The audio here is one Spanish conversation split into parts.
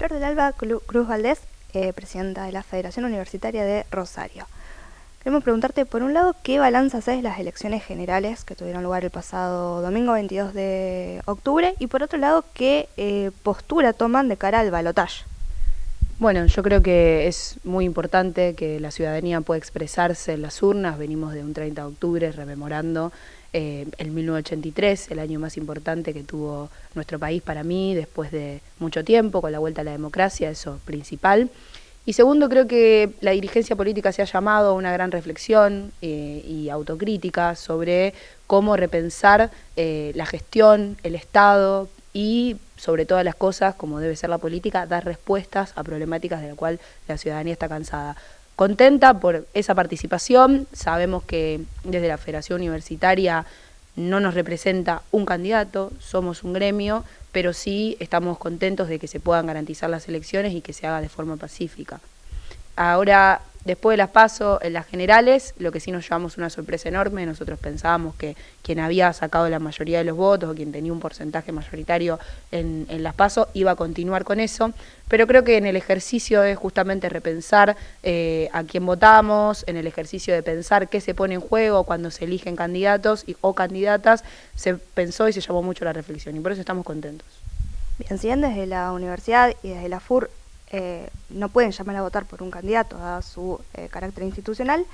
Flor del Alba Cruz Valdés, presidenta de la Federación Universitaria de Rosario. Queremos preguntarte, por un lado, ¿qué balance haces de las elecciones generales que tuvieron lugar el pasado domingo 22 de octubre? Y por otro lado, ¿qué postura toman de cara al balotaje? Bueno, yo creo que es muy importante que la ciudadanía pueda expresarse en las urnas. Venimos de un 30 de octubre rememorando el 1983, el año más importante que tuvo nuestro país para mí, después de mucho tiempo, con la vuelta a la democracia, eso principal. Y segundo, creo que la dirigencia política se ha llamado a una gran reflexión y autocrítica sobre cómo repensar la gestión, el Estado y, sobre todas las cosas, como debe ser la política, dar respuestas a problemáticas de las cuales la ciudadanía está cansada. Contenta por esa participación, sabemos que desde la Federación Universitaria no nos representa un candidato, somos un gremio, pero sí estamos contentos de que se puedan garantizar las elecciones y que se haga de forma pacífica. Ahora, después de las PASO, en las generales, lo que sí nos llevamos una sorpresa enorme. Nosotros pensábamos que quien había sacado la mayoría de los votos o quien tenía un porcentaje mayoritario en las PASO iba a continuar con eso, pero creo que en el ejercicio de justamente repensar a quién votamos, en el ejercicio de pensar qué se pone en juego cuando se eligen candidatos o candidatas, se pensó y se llamó mucho la reflexión, y por eso estamos contentos. Bien, si bien desde la universidad y desde la FUR no pueden llamar a votar por un candidato, dado su carácter institucional,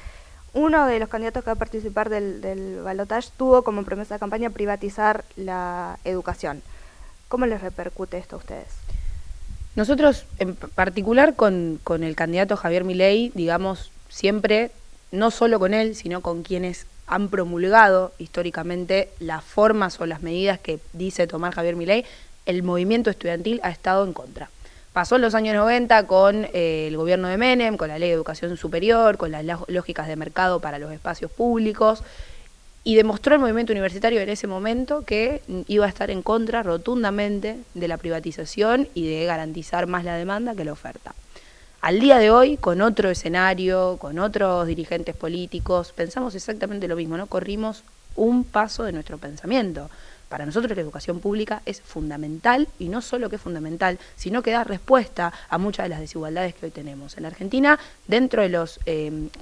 uno de los candidatos que va a participar del balotaje tuvo como promesa de campaña privatizar la educación. ¿Cómo les repercute esto a ustedes? Nosotros, en particular con el candidato Javier Milei, digamos, siempre, no solo con él, sino con quienes han promulgado históricamente las formas o las medidas que dice tomar Javier Milei, el movimiento estudiantil ha estado en contra. Pasó en los años 90 con el gobierno de Menem, con la ley de educación superior, con las lógicas de mercado para los espacios públicos, y demostró el movimiento universitario en ese momento que iba a estar en contra rotundamente de la privatización y de garantizar más la demanda que la oferta. Al día de hoy, con otro escenario, con otros dirigentes políticos, pensamos exactamente lo mismo, ¿no? Corrimos un paso de nuestro pensamiento. Para nosotros la educación pública es fundamental, y no solo que es fundamental, sino que da respuesta a muchas de las desigualdades que hoy tenemos. En la Argentina, dentro de los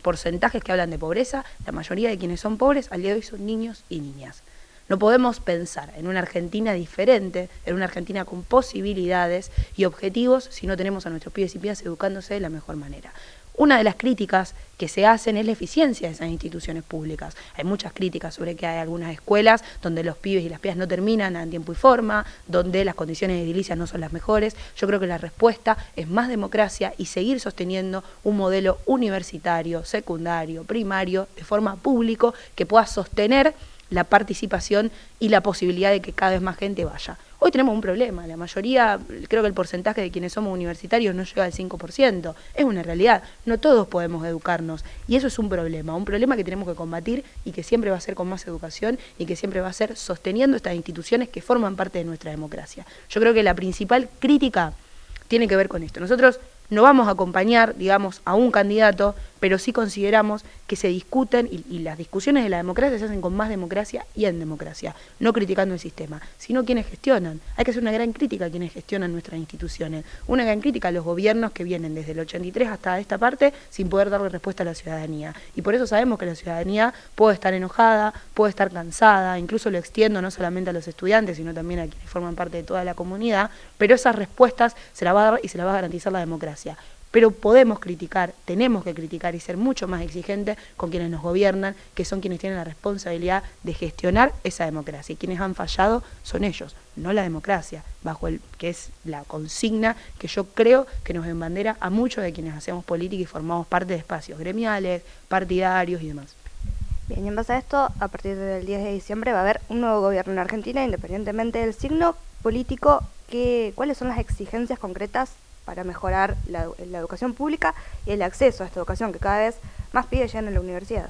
porcentajes que hablan de pobreza, la mayoría de quienes son pobres al día de hoy son niños y niñas. No podemos pensar en una Argentina diferente, en una Argentina con posibilidades y objetivos, si no tenemos a nuestros pibes y pibas educándose de la mejor manera. Una de las críticas que se hacen es la eficiencia de esas instituciones públicas. Hay muchas críticas sobre que hay algunas escuelas donde los pibes y las pibas no terminan en tiempo y forma, donde las condiciones de edilicia no son las mejores. Yo creo que la respuesta es más democracia y seguir sosteniendo un modelo universitario, secundario, primario, de forma público, que pueda sostener la participación y la posibilidad de que cada vez más gente vaya. Hoy tenemos un problema, la mayoría, creo que el porcentaje de quienes somos universitarios no llega al 5%, es una realidad, no todos podemos educarnos, y eso es un problema que tenemos que combatir y que siempre va a ser con más educación y que siempre va a ser sosteniendo estas instituciones que forman parte de nuestra democracia. Yo creo que la principal crítica tiene que ver con esto. Nosotros no vamos a acompañar, digamos, a un candidato, pero sí consideramos que se discuten y las discusiones de la democracia se hacen con más democracia y en democracia, no criticando el sistema, sino quienes gestionan. Hay que hacer una gran crítica a quienes gestionan nuestras instituciones, una gran crítica a los gobiernos que vienen desde el 83 hasta esta parte sin poder darle respuesta a la ciudadanía. Y por eso sabemos que la ciudadanía puede estar enojada, puede estar cansada, incluso lo extiendo no solamente a los estudiantes, sino también a quienes forman parte de toda la comunidad, pero esas respuestas se las va a dar y se las va a garantizar la democracia. Pero podemos criticar, tenemos que criticar y ser mucho más exigentes con quienes nos gobiernan, que son quienes tienen la responsabilidad de gestionar esa democracia. Y quienes han fallado son ellos, no la democracia, bajo el que es la consigna que yo creo que nos embandera a muchos de quienes hacemos política y formamos parte de espacios gremiales, partidarios y demás. Bien, y en base a esto, a partir del 10 de diciembre va a haber un nuevo gobierno en Argentina, independientemente del signo político. ¿Cuáles son las exigencias concretas para mejorar la educación pública y el acceso a esta educación, que cada vez más pibes llegan a la universidad?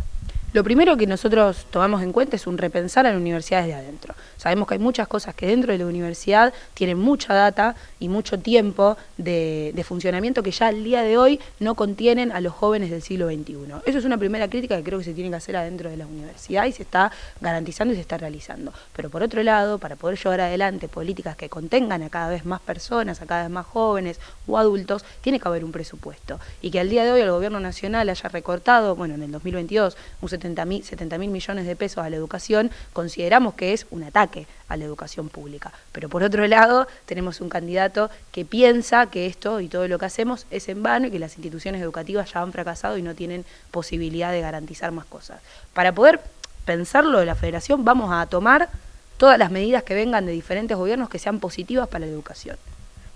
Lo primero que nosotros tomamos en cuenta es un repensar a la universidad desde adentro. Sabemos que hay muchas cosas que dentro de la universidad tienen mucha data y mucho tiempo de funcionamiento que ya al día de hoy no contienen a los jóvenes del siglo XXI. Eso es una primera crítica que creo que se tiene que hacer adentro de la universidad y se está garantizando y se está realizando. Pero por otro lado, para poder llevar adelante políticas que contengan a cada vez más personas, a cada vez más jóvenes o adultos, tiene que haber un presupuesto. Y que al día de hoy el gobierno nacional haya recortado, bueno, en el 2022, un 70.000 millones de pesos a la educación, consideramos que es un ataque a la educación pública. Pero por otro lado, tenemos un candidato que piensa que esto y todo lo que hacemos es en vano y que las instituciones educativas ya han fracasado y no tienen posibilidad de garantizar más cosas. Para poder pensarlo de la federación, vamos a tomar todas las medidas que vengan de diferentes gobiernos que sean positivas para la educación.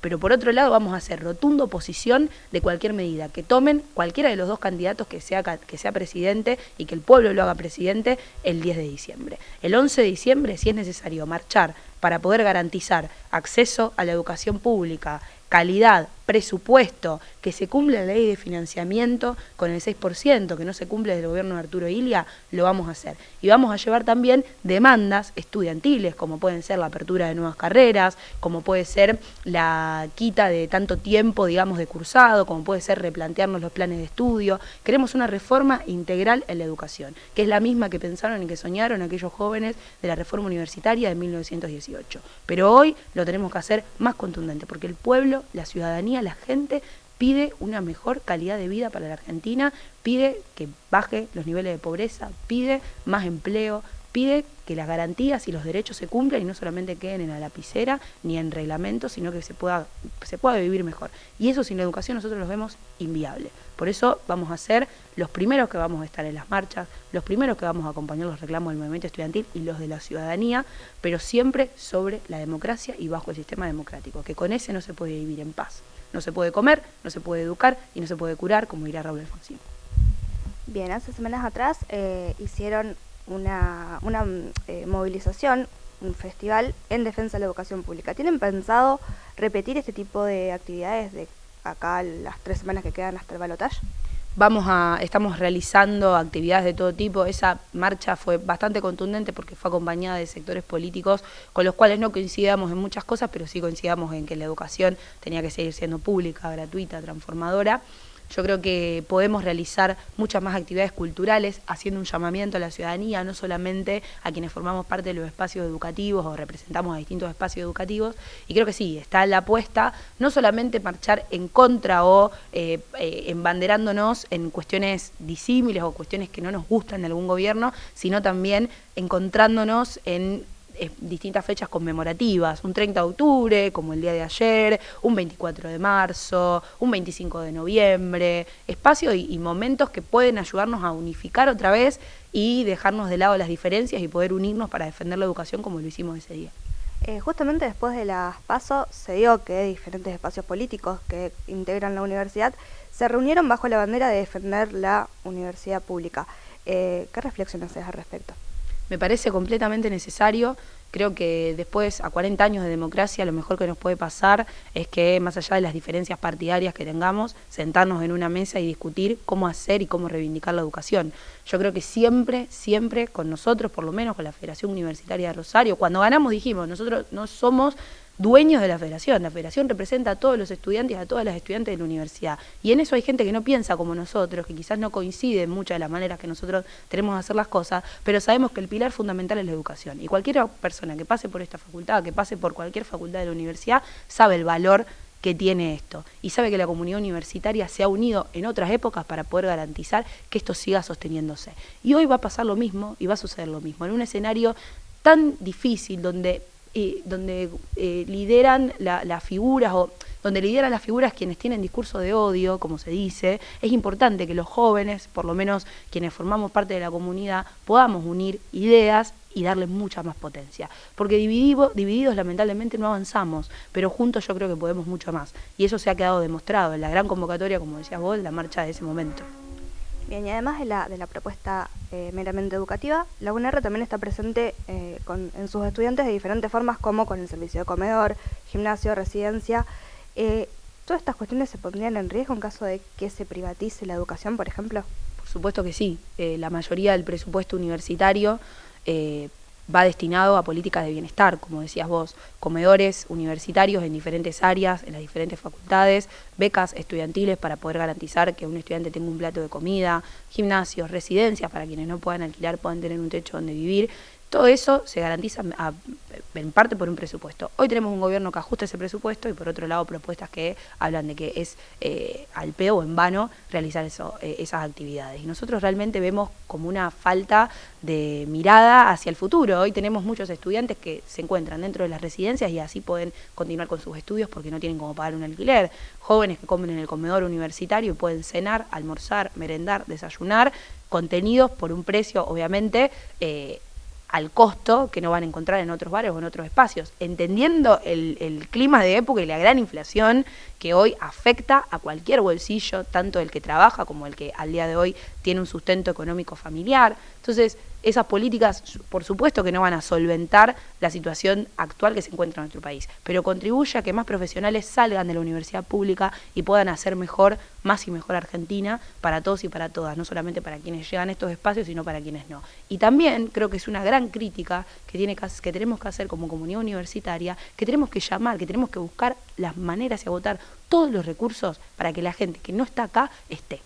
Pero por otro lado vamos a hacer rotunda oposición de cualquier medida que tomen cualquiera de los dos candidatos que sea presidente y que el pueblo lo haga presidente el 10 de diciembre. El 11 de diciembre, si es necesario marchar para poder garantizar acceso a la educación pública, calidad, presupuesto, que se cumpla la ley de financiamiento con el 6%, que no se cumple desde el gobierno de Arturo Illia, lo vamos a hacer. Y vamos a llevar también demandas estudiantiles, como pueden ser la apertura de nuevas carreras, como puede ser la quita de tanto tiempo, digamos, de cursado, como puede ser replantearnos los planes de estudio. Queremos una reforma integral en la educación, que es la misma que pensaron y que soñaron aquellos jóvenes de la reforma universitaria de 1918. Pero hoy lo tenemos que hacer más contundente, porque el pueblo, la ciudadanía, la gente pide una mejor calidad de vida para la Argentina, pide que baje los niveles de pobreza, pide más empleo, pide que las garantías y los derechos se cumplan y no solamente queden en la lapicera ni en reglamentos, sino que se pueda vivir mejor. Y eso sin la educación nosotros los vemos inviable. Por eso vamos a ser los primeros que vamos a estar en las marchas, los primeros que vamos a acompañar los reclamos del movimiento estudiantil y los de la ciudadanía, pero siempre sobre la democracia y bajo el sistema democrático, que con ese no se puede vivir en paz. No se puede comer, no se puede educar y no se puede curar, como dirá Raúl Alfonsín. Bien, hace semanas atrás hicieron una movilización, un festival en defensa de la educación pública. ¿Tienen pensado repetir este tipo de actividades de acá las 3 semanas que quedan hasta el balotaje? Estamos realizando actividades de todo tipo. Esa marcha fue bastante contundente porque fue acompañada de sectores políticos con los cuales no coincidíamos en muchas cosas, pero sí coincidíamos en que la educación tenía que seguir siendo pública, gratuita, transformadora. Yo creo que podemos realizar muchas más actividades culturales, haciendo un llamamiento a la ciudadanía, no solamente a quienes formamos parte de los espacios educativos o representamos a distintos espacios educativos. Y creo que sí, está la apuesta, no solamente marchar en contra o embanderándonos en cuestiones disímiles o cuestiones que no nos gustan de algún gobierno, sino también encontrándonos en distintas fechas conmemorativas, un 30 de octubre, como el día de ayer, un 24 de marzo, un 25 de noviembre, espacios y momentos que pueden ayudarnos a unificar otra vez y dejarnos de lado las diferencias y poder unirnos para defender la educación como lo hicimos ese día. Justamente después de las PASO se dio que diferentes espacios políticos que integran la universidad se reunieron bajo la bandera de defender la universidad pública. ¿Qué reflexión haces al respecto? Me parece completamente necesario. Creo que después, a 40 años de democracia, lo mejor que nos puede pasar es que, más allá de las diferencias partidarias que tengamos, sentarnos en una mesa y discutir cómo hacer y cómo reivindicar la educación. Yo creo que siempre con nosotros, por lo menos con la Federación Universitaria de Rosario, cuando ganamos dijimos, nosotros no somos dueños de la federación representa a todos los estudiantes y a todas las estudiantes de la universidad. Y en eso hay gente que no piensa como nosotros, que quizás no coincide en muchas de las maneras que nosotros tenemos de hacer las cosas, pero sabemos que el pilar fundamental es la educación. Y cualquier persona que pase por esta facultad, que pase por cualquier facultad de la universidad, sabe el valor que tiene esto y sabe que la comunidad universitaria se ha unido en otras épocas para poder garantizar que esto siga sosteniéndose. Y hoy va a pasar lo mismo y va a suceder lo mismo, en un escenario tan difícil donde lideran las figuras o donde lideran las figuras quienes tienen discurso de odio, como se dice. Es importante que los jóvenes, por lo menos quienes formamos parte de la comunidad, podamos unir ideas y darle mucha más potencia, porque divididos lamentablemente no avanzamos, pero juntos yo creo que podemos mucho más, y eso se ha quedado demostrado en la gran convocatoria, como decías vos, la marcha de ese momento. Bien, y además de la propuesta meramente educativa, la UNR también está presente en sus estudiantes de diferentes formas, como con el servicio de comedor, gimnasio, residencia. ¿Todas estas cuestiones se pondrían en riesgo en caso de que se privatice la educación, por ejemplo? Por Por supuesto que sí. La mayoría del presupuesto universitario va destinado a políticas de bienestar, como decías vos, comedores universitarios en diferentes áreas, en las diferentes facultades, becas estudiantiles para poder garantizar que un estudiante tenga un plato de comida, gimnasios, residencias para quienes no puedan alquilar, puedan tener un techo donde vivir. Todo eso se garantiza en parte por un presupuesto. Hoy tenemos un gobierno que ajusta ese presupuesto y por otro lado propuestas que hablan de que es al pedo o en vano realizar esas actividades. Y nosotros realmente vemos como una falta de mirada hacia el futuro. Hoy tenemos muchos estudiantes que se encuentran dentro de las residencias y así pueden continuar con sus estudios porque no tienen cómo pagar un alquiler. Jóvenes que comen en el comedor universitario y pueden cenar, almorzar, merendar, desayunar, contenidos por un precio obviamente al costo que no van a encontrar en otros bares o en otros espacios, entendiendo el clima de época y la gran inflación que hoy afecta a cualquier bolsillo, tanto el que trabaja como el que al día de hoy tiene un sustento económico familiar. Entonces, esas políticas, por supuesto que no van a solventar la situación actual que se encuentra en nuestro país, pero contribuye a que más profesionales salgan de la universidad pública y puedan hacer mejor, más y mejor Argentina para todos y para todas, no solamente para quienes llegan a estos espacios, sino para quienes no. Y también creo que es una gran crítica que tenemos que hacer como comunidad universitaria, que tenemos que llamar, que tenemos que buscar las maneras y agotar todos los recursos para que la gente que no está acá esté.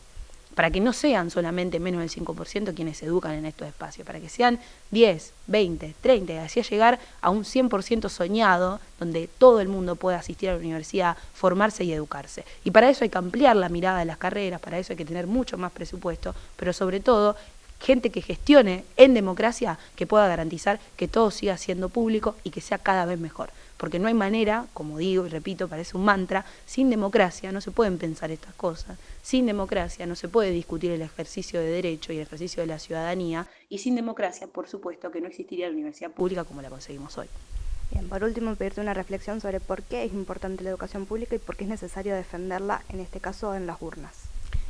Para que no sean solamente menos del 5% quienes se educan en estos espacios, para que sean 10, 20, 30, y así llegar a un 100% soñado, donde todo el mundo pueda asistir a la universidad, formarse y educarse. Y para eso hay que ampliar la mirada de las carreras, para eso hay que tener mucho más presupuesto, pero sobre todo gente que gestione en democracia, que pueda garantizar que todo siga siendo público y que sea cada vez mejor. Porque no hay manera, como digo y repito, parece un mantra, sin democracia no se pueden pensar estas cosas, sin democracia no se puede discutir el ejercicio de derecho y el ejercicio de la ciudadanía, y sin democracia, por supuesto, que no existiría la universidad pública como la conseguimos hoy. Bien, por último, pedirte una reflexión sobre por qué es importante la educación pública y por qué es necesario defenderla, en este caso, en las urnas.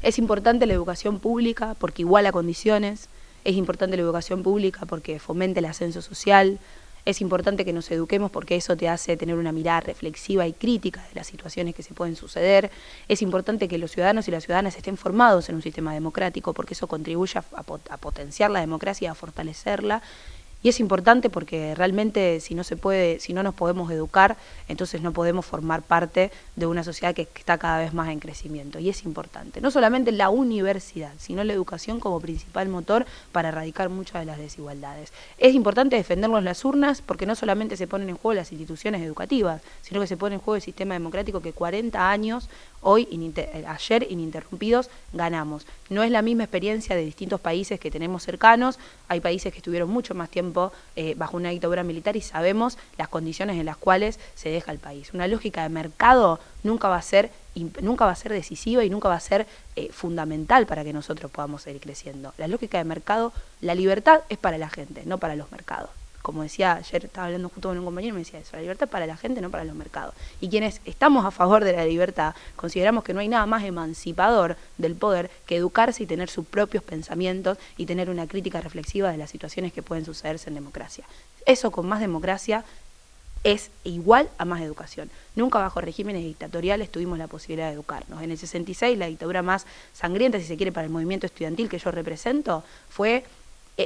Es importante la educación pública porque iguala condiciones, es importante la educación pública porque fomenta el ascenso social. Es importante que nos eduquemos porque eso te hace tener una mirada reflexiva y crítica de las situaciones que se pueden suceder. Es importante que los ciudadanos y las ciudadanas estén formados en un sistema democrático porque eso contribuye a potenciar la democracia y a fortalecerla. Y es importante porque realmente si no nos podemos educar, entonces no podemos formar parte de una sociedad que está cada vez más en crecimiento. Y es importante, no solamente la universidad, sino la educación como principal motor para erradicar muchas de las desigualdades. Es importante defendernos las urnas porque no solamente se ponen en juego las instituciones educativas, sino que se pone en juego el sistema democrático que 40 años, ayer ininterrumpidos, ganamos. No es la misma experiencia de distintos países que tenemos cercanos, hay países que estuvieron mucho más tiempo bajo una dictadura militar y sabemos las condiciones en las cuales se deja el país. Una lógica de mercado nunca va a ser decisiva y nunca va a ser fundamental para que nosotros podamos seguir creciendo. La lógica de mercado, la libertad es para la gente, no para los mercados. Como decía, ayer estaba hablando justo con un compañero y me decía eso, la libertad es para la gente, no para los mercados. Y quienes estamos a favor de la libertad, consideramos que no hay nada más emancipador del poder que educarse y tener sus propios pensamientos y tener una crítica reflexiva de las situaciones que pueden sucederse en democracia. Eso con más democracia es igual a más educación. Nunca bajo regímenes dictatoriales tuvimos la posibilidad de educarnos. En el 66, la dictadura más sangrienta, si se quiere, para el movimiento estudiantil que yo represento, fue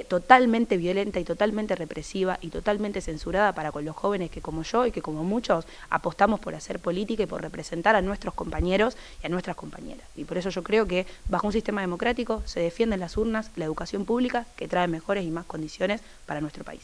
totalmente violenta y totalmente represiva y totalmente censurada para con los jóvenes que como yo y que como muchos apostamos por hacer política y por representar a nuestros compañeros y a nuestras compañeras. Y por eso yo creo que bajo un sistema democrático se defienden las urnas, la educación pública que trae mejores y más condiciones para nuestro país.